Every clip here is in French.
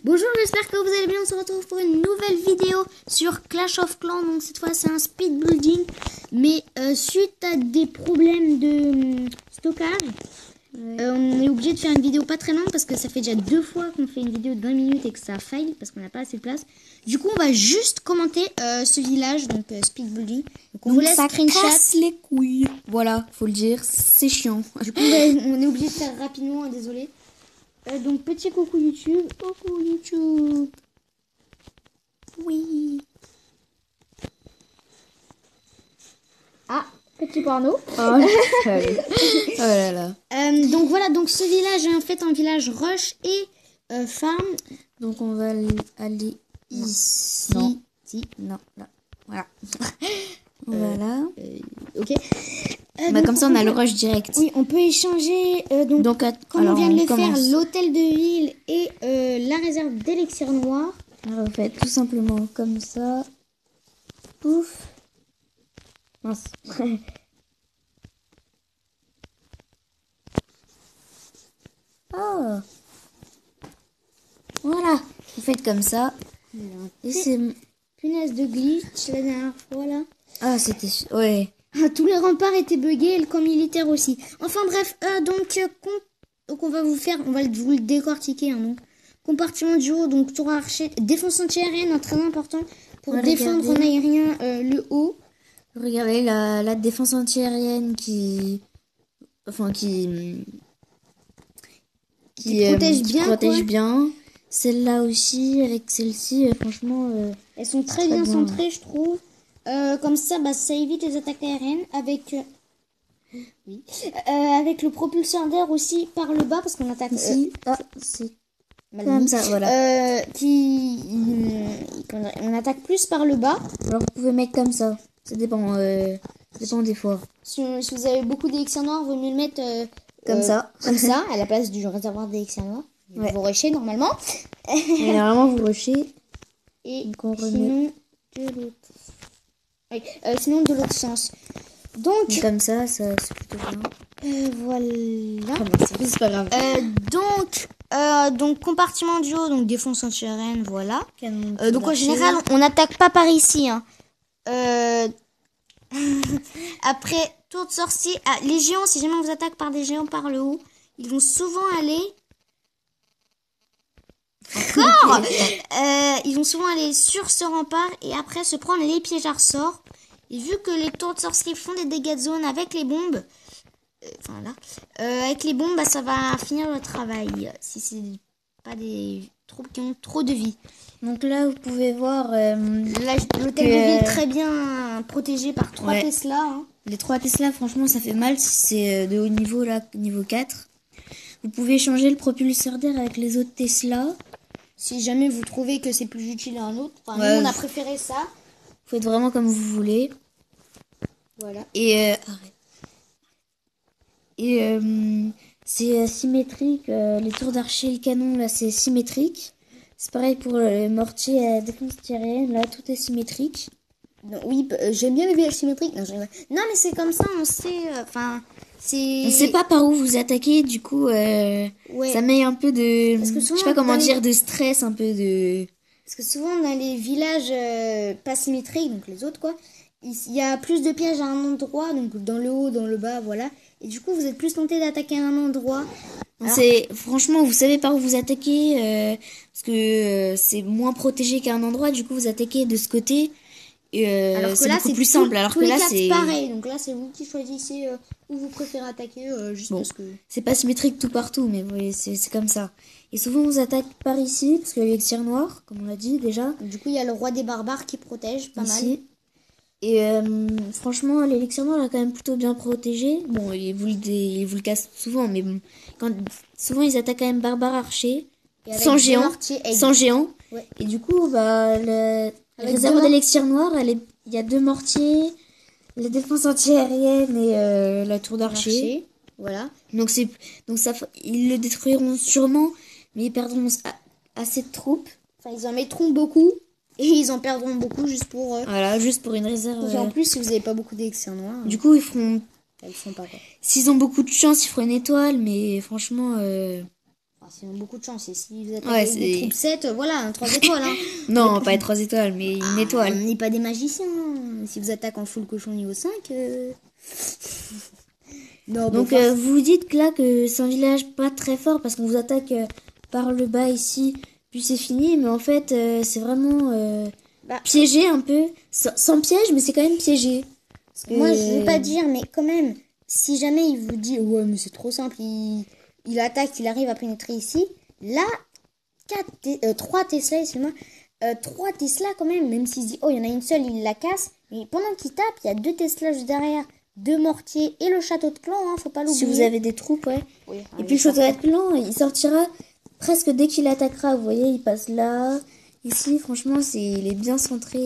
Bonjour, j'espère que vous allez bien. On se retrouve pour une nouvelle vidéo sur Clash of Clans. Donc cette fois c'est un speed building, mais suite à des problèmes de stockage, on est obligé de faire une vidéo pas très longue parce que ça fait déjà 2 fois qu'on fait une vidéo de 20 minutes et que ça faille parce qu'on n'a pas assez de place. Du coup on va juste commenter ce village, donc speed building. Donc on vous laisse ça screenshot. casse les couilles. Voilà, faut le dire, c'est chiant. Du coup on est obligé de faire rapidement, désolé. Donc petit coucou YouTube. Coucou YouTube. Oui. Ah, petit porno. Oh, oh là là. Donc voilà, donc ce village est en fait un village rush et farm. Donc on va aller ici. Non. Non, là. Voilà. Voilà. Ok. Bah, comme ça on a le rush direct. Oui, on peut échanger. Donc comme on vient de le faire, l'hôtel de ville et la réserve d'élixir noir. Alors, on fait tout simplement comme ça. Pouf. Mince. Oh. Voilà. Vous faites comme ça. Et c'est... Punaise de glitch la dernière fois là. Ah, c'était... Ouais. Tous les remparts étaient buggés et le camp militaire aussi. Enfin bref, donc on va vous le décortiquer. Hein, donc compartiment du haut, donc tour archer, défense antiaérienne, très important pour défendre en aérien le haut. Regardez la défense antiaérienne qui protège bien. Celle-là aussi, avec celle-ci, franchement... elles sont très bien centrées, je trouve. Comme ça, ça évite les attaques aériennes avec... avec le propulseur d'air aussi par le bas, parce qu'on attaque... Ici, c'est comme ça, voilà. On attaque plus par le bas. Alors, vous pouvez mettre comme ça. Ça dépend des fois. Si vous avez beaucoup d'élixir noir, vaut mieux le mettre... comme ça. Comme ça, à la place du réservoir d'élixir noir. Ouais. Vous rushez normalement. Et normalement, vous rushez. Et sinon, de l'autre... Oui, sinon de l'autre sens. Donc comme ça, c'est plutôt bien. Voilà. C'est pas grave. Donc compartiment du haut, donc défense anti-aérienne, voilà. Donc en marcher. général, on n'attaque pas par ici. Hein. Après, tour de sorcier. Ah, les géants, si jamais on vous attaque par des géants par le haut, ils vont souvent aller... Encore ils vont souvent aller sur ce rempart et après se prendre les pièges à ressort. Et vu que les tours de sorciers font des dégâts de zone avec les bombes, avec les bombes, ça va finir le travail. Si c'est pas des troupes qui ont trop de vie. Donc là, vous pouvez voir l'hôtel de ville très bien protégé par 3 Tesla. Hein. Les 3 Tesla, franchement, ça fait mal si c'est de haut niveau, là, niveau 4. Vous pouvez changer le propulseur d'air avec les autres Tesla. Si jamais vous trouvez que c'est plus utile à un autre. Enfin, nous, on a préféré ça. Vous faites vraiment comme vous voulez. Voilà. Et c'est symétrique. Les tours d'archer et le canon, là, c'est symétrique. C'est pareil pour le mortier à défense aérienne. Là, tout est symétrique. Non, oui, j'aime bien les villages symétriques. Non, mais c'est comme ça, on sait... on sait pas par où vous attaquez, du coup, ça met un peu de... Parce que souvent, je sais pas comment dire, de stress, un peu de... Parce que souvent, dans les villages pas symétriques, donc les autres, quoi, il y a plus de pièges à un endroit, donc dans le haut, dans le bas, voilà. Et du coup, vous êtes plus tenté d'attaquer à un endroit. Alors... franchement, vous savez par où vous attaquez, parce que c'est moins protégé qu'à un endroit, du coup, vous attaquez de ce côté. Alors que là, c'est plus simple. Alors que là, c'est pareil. Donc là, c'est vous qui choisissez où vous préférez attaquer, juste parce que... C'est pas symétrique tout partout, mais oui, c'est comme ça. Et souvent, on vous attaque par ici, parce que l'élixir noir, comme on l'a dit déjà. Du coup, il y a le roi des barbares qui protège pas mal. Et franchement, l'élixir noir est quand même plutôt bien protégé. Bon, il vous le casse souvent, mais bon, souvent, ils attaquent quand même barbares archers, sans géant. Ouais. Et du coup, le réservoir d'élixir noir, il y a 2 mortiers, la défense anti-aérienne et la tour d'archer. Voilà. Donc ils le détruiront sûrement, mais ils perdront assez de troupes. Enfin, ils en mettront beaucoup et ils en perdront beaucoup juste pour... Voilà, juste pour une réserve. Et en plus, si vous n'avez pas beaucoup d'élixir noir... Du coup, ils feront... Ils font pas quoi. S'ils ont beaucoup de chance, ils feront une étoile, mais franchement... c'est beaucoup de chance. Et si vous êtes avec des troupes 7, voilà, un 3 étoiles. Hein. Non, pas 3 étoiles, mais une étoile. On n'est pas des magiciens. Hein. Si vous attaquez en full cochon niveau 5... Non, donc vous dites que là que c'est un village pas très fort parce qu'on vous attaque par le bas ici, puis c'est fini, mais en fait c'est vraiment piégé un peu, sans piège, mais c'est quand même piégé. Moi je veux pas dire, mais quand même, si jamais il vous dit ouais mais c'est trop simple, il attaque, il arrive à pénétrer ici, là 3 Tesla, excuse-moi, 3 Tesla quand même s'il se dit oh il y en a une seule, il la casse, mais pendant qu'il tape, il y a 2 Tesla juste derrière. 2 mortiers et le château de clan, hein, faut pas l'oublier. Si vous avez des troupes, ouais. Oui, et puis le château de clan, il sortira presque dès qu'il attaquera. Vous voyez, il passe là. Ici, franchement, il est bien centré.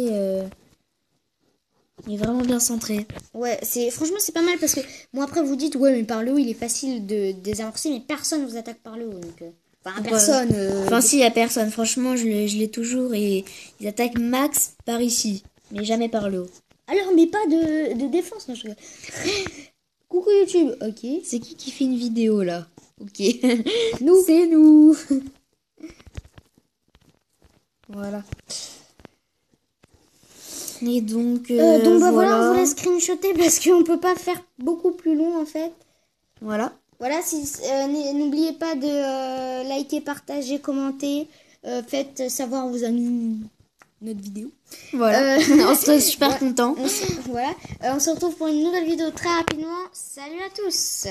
Il est vraiment bien centré. Ouais, franchement, c'est pas mal parce que bon, après, vous dites, ouais, mais par le haut, il est facile de désamorcer, mais personne ne vous attaque par le haut. Donc, enfin, personne. Enfin, si, il y a personne. Franchement, je l'ai toujours et ils attaquent max par ici, mais jamais par le haut. Alors, mais pas de défense, non, je regarde. Coucou YouTube, ok. C'est qui fait une vidéo là? Ok. Nous. C'est nous. Voilà. Et donc. Voilà, on vous laisse screenshotter parce qu'on peut pas faire beaucoup plus long en fait. Voilà. Voilà, n'oubliez pas de liker, partager, commenter. Faites savoir vos amis notre vidéo. Voilà, on serait super contents. Voilà, on se retrouve pour une nouvelle vidéo très rapidement. Salut à tous.